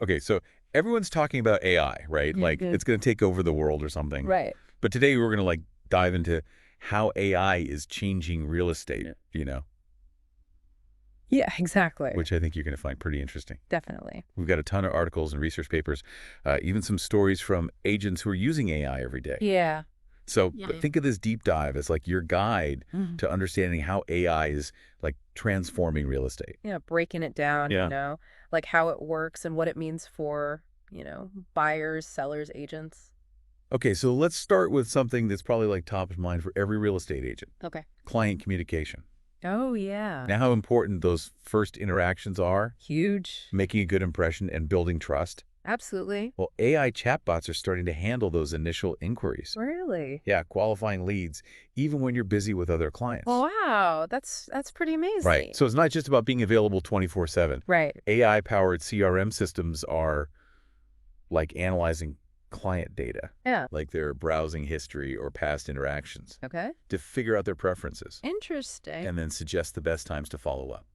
Okay, so everyone's talking about AI, right? Like Mhm. it's going to take over the world or something. Right. But today we're going to like dive into how AI is changing real estate, Yeah. Yeah, exactly. which I think you're going to find pretty interesting. Definitely. We've got a ton of articles and research papers, even some stories from agents who are using AI every day. Yeah. So Yeah. but think of this deep dive as like your guide Mhm. to understanding how AI is like transforming real estate. Yeah, breaking it down, Yeah. like how it works and what it means for, buyers, sellers, agents. Okay, so let's start with something that's probably like top of mind for every real estate agent, Okay. client communication. Oh, yeah. Now, how important those first interactions are, Huge. making a good impression and building trust. Absolutely. Well, AI chatbots are starting to handle those initial inquiries. Really? Yeah, qualifying leads, even when you're busy with other clients. Wow, that's pretty Right. amazing. So it's not just about being available 24/7. Right. AI-powered CRM systems are like analyzing client data, Yeah. like their browsing history or past interactions, Okay. to figure out their preferences Interesting. and then suggest the best times to follow up.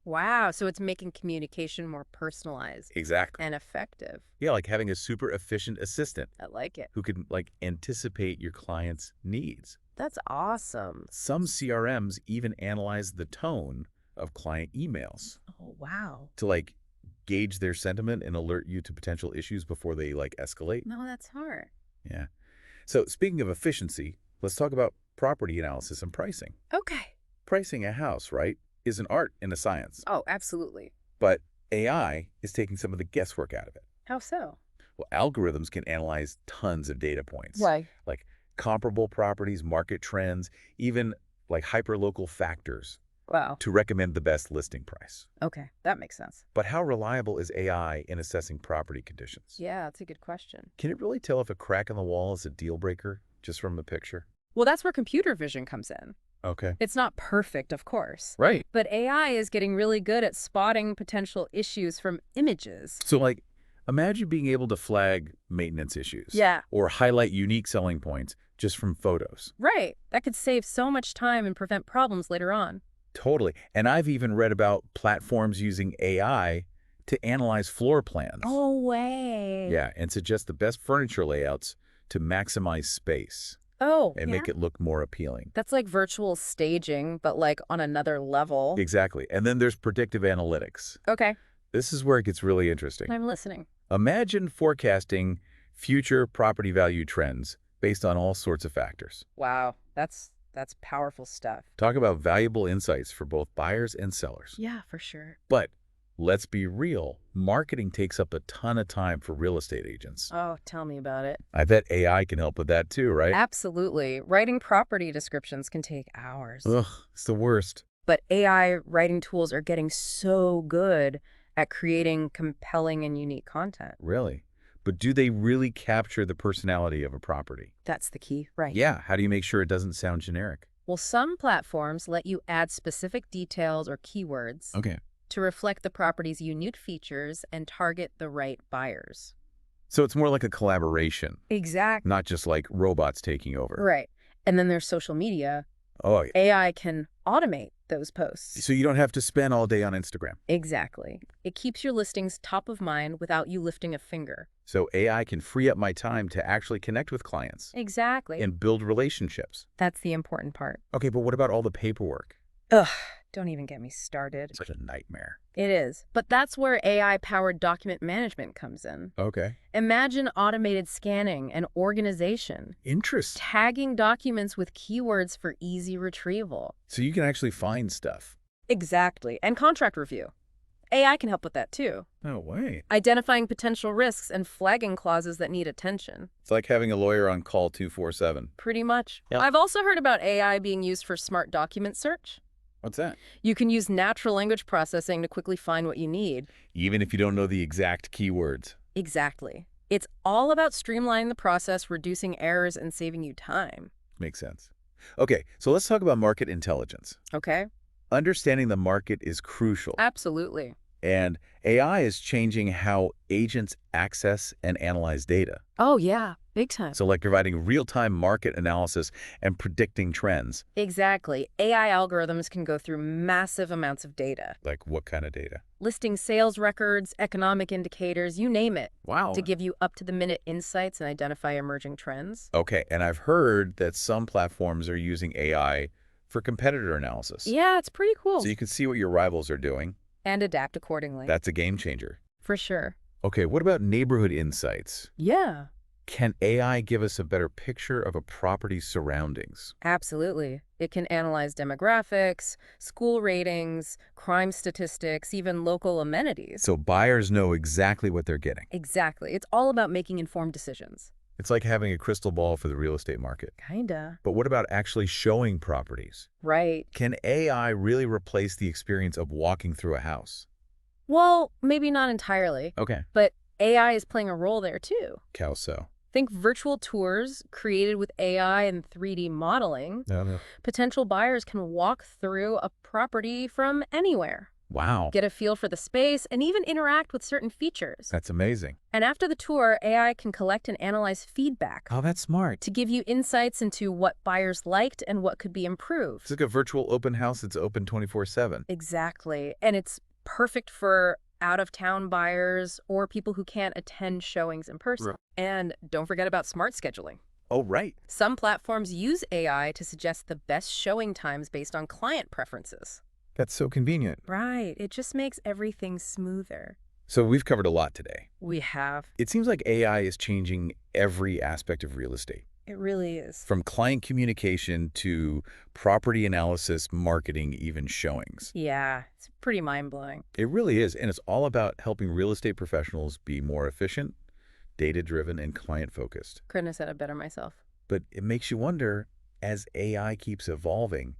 Wow, so it's making communication more personalized Exactly. and effective. Yeah, like having a super efficient assistant I like it. who can like anticipate your client's needs. That's awesome. Some CRMs even analyze the tone of client emails Oh, wow. to like gauge their sentiment and alert you to potential issues before they like escalate. No, that's smart. Yeah. So speaking of efficiency, let's talk about property analysis and pricing. Okay. Pricing a house, right, is an art and a science, Oh, absolutely. but AI is taking some of the guesswork out of it. How so? Well, algorithms can analyze tons of data points, Why? like comparable properties, market trends, even like hyperlocal factors Wow. to recommend the best listing price. Okay, that makes sense. But how reliable is AI in assessing property conditions? Yeah, that's a good question. Can it really tell if a crack in the wall is a deal breaker just from a picture? Well, that's where computer vision comes in. Okay. It's not perfect, of course, Right. but AI is getting really good at spotting potential issues from images. So like, imagine being able to flag maintenance issues Yeah. or highlight unique selling points just from photos. Right. That could save so much time and prevent problems later on. Totally. And I've even read about platforms using AI to analyze floor plans. Oh, way. Yeah, and suggest the best furniture layouts to maximize space Oh, and yeah. make it look more appealing. That's like virtual staging, but like on another level. Exactly. And then there's predictive analytics. Okay, This is where it gets really interesting. I'm listening. Imagine forecasting future property value trends based on all sorts of factors. Wow, that's powerful stuff. Talk about valuable insights for both buyers and sellers. Yeah, for sure. But let's be real, marketing takes up a ton of time for real estate agents. Oh, tell me about it. I bet AI can help with that too, right? Absolutely. Writing property descriptions can take hours. Ugh, it's the worst. But AI writing tools are getting so good at creating compelling and unique content. Really? But do they really capture the personality of a property? That's the key, right? Yeah, how do you make sure it doesn't sound generic? Well, some platforms let you add specific details or keywords Okay. to reflect the property's unique features and target the right buyers. So it's more like a collaboration, Exactly. not just like robots taking over. Right. And then there's social media. Oh, AI can automate those posts. so you don't have to spend all day on Instagram. Exactly. It keeps your listings top of mind without you lifting a finger. So AI can free up my time to actually connect with clients Exactly. and build relationships. That's the important part. Okay, but what about all the paperwork? Ugh, don't even get me started. Such a nightmare. It is. But that's where AI-powered document management comes in. Okay. Imagine automated scanning and organization, Interest. tagging documents with keywords for easy retrieval. So you can actually find stuff. Exactly. And contract review. AI can help with that too. No way. Identifying potential risks and flagging clauses that need attention. It's like having a lawyer on call 24/7. Pretty much. Yeah. I've also heard about AI being used for smart document search. What's that? You can use natural language processing to quickly find what you need. Even if you don't know the exact keywords. Exactly. It's all about streamlining the process, reducing errors, and saving you time. Makes sense. Okay, so let's talk about market intelligence. Okay? Understanding the market is crucial. Absolutely. And AI is changing how agents access and analyze data. Oh, yeah. Big time. So like providing real-time market analysis and predicting trends. Exactly. AI algorithms can go through massive amounts of data, Like what kind of data? listing sales records, economic indicators, you name it, Wow. to give you up-to-the-minute insights and identify emerging trends. Okay, and I've heard that some platforms are using AI for competitor analysis. Yeah, it's pretty cool. So you can see what your rivals are doing. And adapt accordingly. That's a game changer. For sure. Okay, what about neighborhood insights? Yeah. Can AI give us a better picture of a property's surroundings? Absolutely. It can analyze demographics, school ratings, crime statistics, even local amenities. So buyers know exactly what they're getting. Exactly. It's all about making informed decisions. It's like having a crystal ball for the real estate market. Kinda. But what about actually showing properties? Right. Can AI really replace the experience of walking through a house? Well, maybe not entirely, Okay. but AI is playing a role there too. How so? Think virtual tours created with AI and 3D modeling. No. Potential buyers can walk through a property from anywhere, Wow. get a feel for the space, and even interact with certain features. That's amazing. And after the tour, AI can collect and analyze feedback Oh, that's smart. to give you insights into what buyers liked and what could be improved. It's like a virtual open house that's open 24/7. Exactly. And it's perfect for out-of-town buyers or people who can't attend showings in person. Right. And don't forget about smart scheduling. Oh, right. Some platforms use AI to suggest the best showing times based on client preferences. That's so convenient. Right. It just makes everything smoother. So we've covered a lot today. We have. It seems like AI is changing every aspect of real estate, It really is. from client communication to property analysis, marketing, even showings. Yeah, it's pretty mind-blowing. It really is, and it's all about helping real estate professionals be more efficient, data-driven, and client-focused. Couldn't have said it better myself. But it makes you wonder, as AI keeps evolving,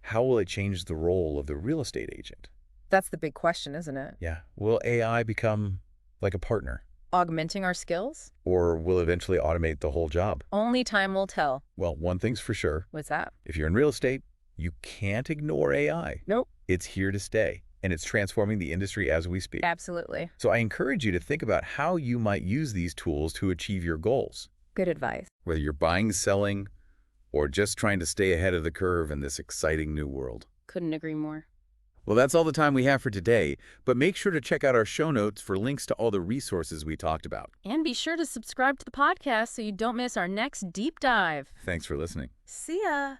how will it change the role of the real estate agent? That's the big question, isn't it? Yeah. Will AI become like a partner? Augmenting our skills? Or will it eventually automate the whole job? Only time will tell. Well, one thing's for sure. What's that? If you're in real estate, you can't ignore AI. Nope. It's here to stay, and it's transforming the industry as we speak. Absolutely. So I encourage you to think about how you might use these tools to achieve your goals, Good advice. whether you're buying, selling, or just trying to stay ahead of the curve in this exciting new world. Couldn't agree more. Well, that's all the time we have for today, but make sure to check out our show notes for links to all the resources we talked about. And be sure to subscribe to the podcast so you don't miss our next deep dive. Thanks for listening. See ya.